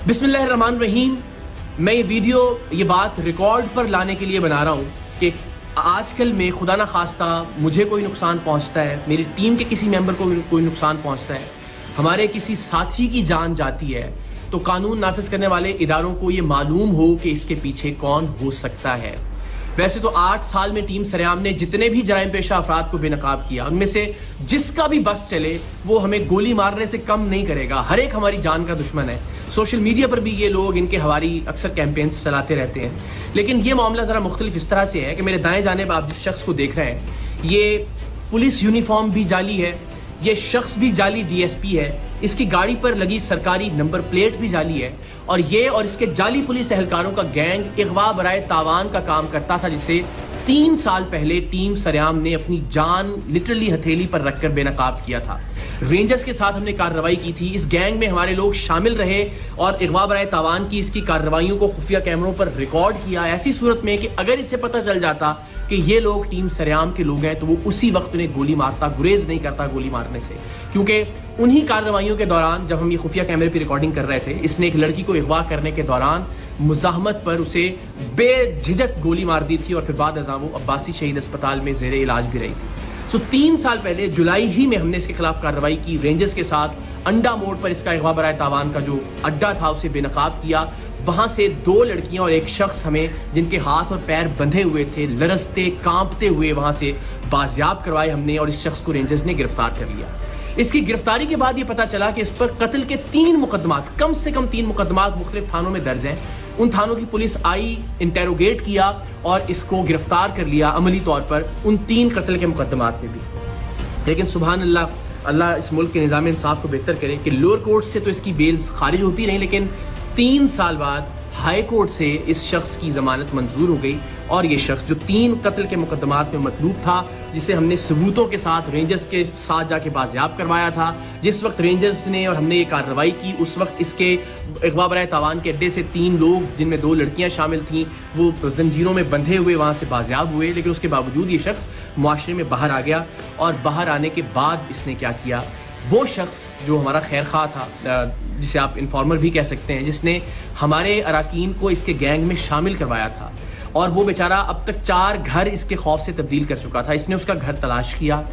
बिस्मिल्लाहिर्रहमानिर्रहीम। मैं ये वीडियो ये बात रिकॉर्ड पर लाने के लिए बना रहा हूँ कि आजकल में खुदा ना खास्ता मुझे कोई नुकसान पहुँचता है, मेरी टीम के किसी मेंबर को कोई नुकसान पहुँचता है, हमारे किसी साथी की जान जाती है, तो कानून नाफिज करने वाले इदारों को ये मालूम हो कि इसके पीछे कौन हो सकता है। वैसे तो 8 साल में टीम सरेआम ने जितने भी जराइम पेशा अफराद को बेनकाब किया, उनमें से जिसका भी बस चले वो हमें गोली मारने से कम नहीं करेगा। हर एक हमारी जान का दुश्मन है। सोशल मीडिया पर भी ये लोग इनके हवारी अक्सर कैंपेन्स चलाते रहते हैं। लेकिन ये मामला ज़रा मुख्तलिफ इस तरह से है कि मेरे दाएं जानिब आप जिस शख्स को देख रहे हैं, ये पुलिस यूनिफॉर्म भी जाली है, ये शख्स भी जाली DSP है, इसकी गाड़ी पर लगी सरकारी नंबर प्लेट भी जाली है, और ये और इसके जाली पुलिस एहलकारों का गैंग इगवा बराए तावान का काम करता था, जिसे 3 साल पहले टीम सरेआम ने अपनी जान लिटरली हथेली पर रखकर बेनकाब किया था। रेंजर्स के साथ हमने कार्रवाई की थी, इस गैंग में हमारे लोग शामिल रहे और इगवा बराए तावान की इसकी कार्रवाइयों को खुफिया कैमरों पर रिकॉर्ड किया। ऐसी सूरत में कि अगर इससे पता चल जाता कि ये लोग टीम सरेआम के लोग हैं तो वो उसी वक्त उन्हें गोली मारता, गुरेज नहीं करता गोली मारने से। क्योंकि उन्हीं कार्रवाइयों के दौरान जब हम ये खुफिया कैमरे पर रिकॉर्डिंग कर रहे थे, इसने एक लड़की को अगवा करने के दौरान मुजाहमत पर उसे बेझिझक गोली मार दी थी और फिर बाद अज़ां वो अब्बासी शहीद अस्पताल में ज़ेरे इलाज भी रही थी। 3 साल पहले जुलाई ही में हमने इसके खिलाफ कार्रवाई की। रेंजर्स के साथ अंडा मोड़ पर इसका अगवा बराए तावान का जो अड्डा था उसे बेनकाब किया। वहां से 2 लड़कियां और एक शख्स हमें, जिनके हाथ और पैर बंधे हुए थे, लरजते कांपते हुए वहां से बाजियाब करवाए हमने, और इस शख्स को रेंजर्स ने गिरफ्तार कर लिया। इसकी गिरफ्तारी के बाद ये पता चला कि इस पर कत्ल के 3 मुकदमात, कम से कम 3 मुकदमात मुख्तलिफ थानों में दर्ज हैं। उन थानों की पुलिस आई, इंटेरोगेट किया और इसको गिरफ्तार कर लिया अमली तौर पर उन 3 कत्ल के मुकदमात में भी। लेकिन सुभान अल्लाह, अल्लाह इस मुल्क के निज़ाम इंसाफ को बेहतर करे कि लोअर कोर्ट से तो इसकी बेल खारिज होती नहीं, लेकिन 3 साल बाद हाई कोर्ट से इस शख्स की जमानत मंजूर हो गई। और ये शख्स जो 3 कत्ल के मुकदमात में मतलूब था, जिसे हमने सबूतों के साथ रेंजर्स के साथ जाके बाजियाब करवाया था, जिस वक्त रेंजर्स ने और हमने ये कार्रवाई की उस वक्त इसके अगवा बराए तावान के अड्डे से 3 लोग, जिनमें 2 लड़कियां शामिल थीं, वो जंजीरों में बंधे हुए वहाँ से बाजियाब हुए। लेकिन उसके बावजूद ये शख्स मुआशरे में बाहर आ गया, और बाहर आने के बाद इसने क्या किया, वो शख्स जो हमारा खैर खा था, जिसे आप इन्फॉर्मर भी कह सकते हैं, जिसने हमारे अराकीन को इसके गैंग में शामिल करवाया था, और वो बेचारा अब तक 4 घर इसके खौफ से तब्दील कर चुका था। इसने उसका घर तलाश किया,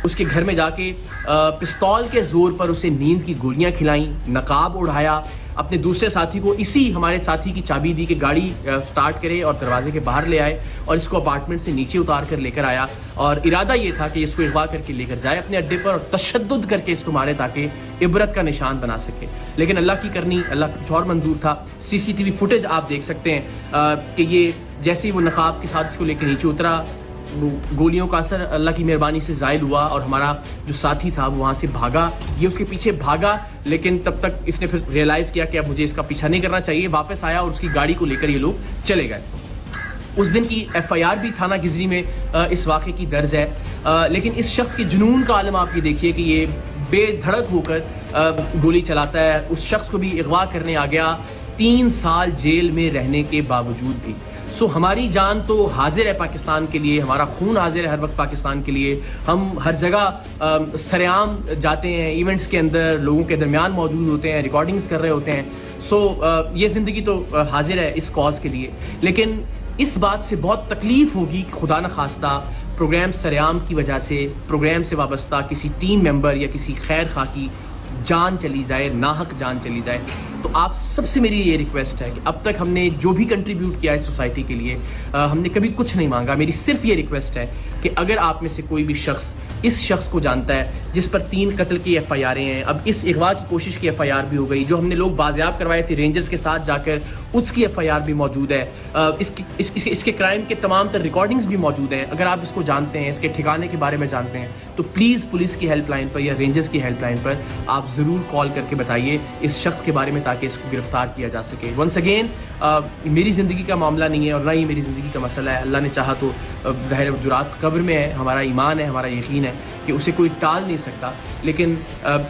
उसके घर में जाके पिस्तौल के जोर पर उसे नींद की गोलियां खिलाई, नकाब उड़ाया, अपने दूसरे साथी को इसी हमारे साथी की चाबी दी कि गाड़ी स्टार्ट करे और दरवाजे के बाहर ले आए, और इसको अपार्टमेंट से नीचे उतार कर लेकर आया। और इरादा ये था कि इसको अगवा करके लेकर जाए अपने अड्डे पर और तशद्दुद करके इसको मारे ताकि इबरत का निशान बना सके। लेकिन अल्लाह की करनी, अल्लाह का कुछ और मंजूर था। CCTV फुटेज आप देख सकते हैं कि ये जैसे ही वो नकाब के साथ इसको लेकर नीचे उतरा, वो गोलियों का असर अल्लाह की मेहरबानी से ज़ायल हुआ, और हमारा जो साथी था वो वहाँ से भागा। ये उसके पीछे भागा, लेकिन तब तक इसने फिर रियलाइज़ किया कि अब मुझे इसका पीछा नहीं करना चाहिए। वापस आया और उसकी गाड़ी को लेकर ये लोग चले गए। उस दिन की FIR भी थाना गिजरी में इस वाक़े की दर्ज है। लेकिन इस शख्स के जुनून का आलम आप ये देखिए कि ये बेधड़क होकर गोली चलाता है। उस शख्स को भी अगवा करने आ गया 3 साल जेल में रहने के बावजूद भी। सो हमारी जान तो हाजिर है पाकिस्तान के लिए, हमारा खून हाजिर है हर वक्त पाकिस्तान के लिए। हम हर जगह सरेआम जाते हैं, इवेंट्स के अंदर लोगों के दरमियान मौजूद होते हैं, रिकॉर्डिंग्स कर रहे होते हैं। सो ये ज़िंदगी तो हाजिर है इस कॉज के लिए। लेकिन इस बात से बहुत तकलीफ होगी कि खुदा न खास्ता प्रोग्राम सरेआम की वजह से, प्रोग्राम से वाबस्ता किसी टीम मेंबर या किसी खैर खा की जान चली जाए, नाहक जान चली जाए। तो आप सबसे मेरी ये रिक्वेस्ट है कि अब तक हमने जो भी कंट्रीब्यूट किया है सोसाइटी के लिए, हमने कभी कुछ नहीं मांगा। मेरी सिर्फ ये रिक्वेस्ट है कि अगर आप में से कोई भी शख्स इस शख्स को जानता है जिस पर 3 कत्ल की FIR हैं, अब इस अगवा की कोशिश की FIR भी हो गई, जो हमने लोग बाजियाब करवाए थे रेंजर्स के साथ जाकर, उसकी FIR भी मौजूद है, इसके क्राइम के तमाम तर रिकॉर्डिंग्स भी मौजूद हैं। अगर आप इसको जानते हैं, इसके ठिकाने के बारे में जानते हैं, तो प्लीज़ पुलिस की हेल्पलाइन पर या रेंजर्स की हेल्पलाइन पर आप ज़रूर कॉल करके बताइए इस शख्स के बारे में, ताकि इसको गिरफ्तार किया जा सके। वंस अगेन, मेरी ज़िंदगी का मामला नहीं है और ना ही मेरी ज़िंदगी का मसला है। अल्लाह ने चाहा तो ज़ाहिर जुरात कब्र में है, हमारा ईमान है, हमारा यकीन है कि उसे कोई टाल नहीं सकता। लेकिन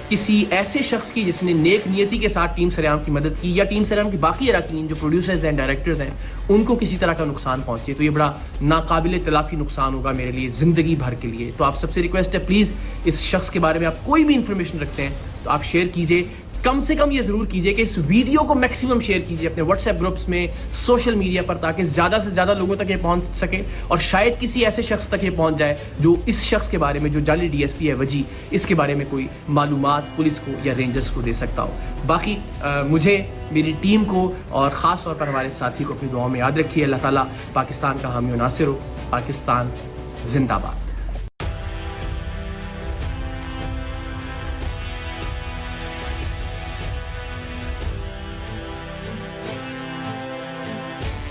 किसी ऐसे शख्स की जिसने नेक नियति के साथ टीम सरेआम की मदद की, या टीम सरेआम की बाकी अराकीन जो प्रोड्यूसर्स हैं, डायरेक्टर्स हैं, उनको किसी तरह का नुकसान पहुंचे, तो ये बड़ा नाकाबिल तलाफी नुकसान होगा मेरे लिए ज़िंदगी भर के लिए। तो आप सबसे रिक्वेस्ट है, प्लीज़ इस शख्स के बारे में आप कोई भी इंफॉर्मेशन रखते हैं तो आप शेयर कीजिए। کم سے کم یہ ضرور کیجئے کہ اس ویڈیو کو میکسیمم شیئر کیجئے اپنے واٹس ایپ گروپس میں, سوشل میڈیا پر, تاکہ زیادہ سے زیادہ لوگوں تک یہ پہنچ سکے, اور شاید کسی ایسے شخص تک یہ پہنچ جائے جو اس شخص کے بارے میں, جو جعلی ڈی ایس پی ہے وجی, اس کے بارے میں کوئی معلومات پولیس کو یا رینجرز کو دے سکتا ہو. باقی مجھے, میری ٹیم کو اور خاص طور پر ہمارے ساتھی کو اپنی دعاؤں میں یاد رکھیے. اللہ تعالیٰ پاکستان کا حامی و ناصر ہو. پاکستان زندہ باد.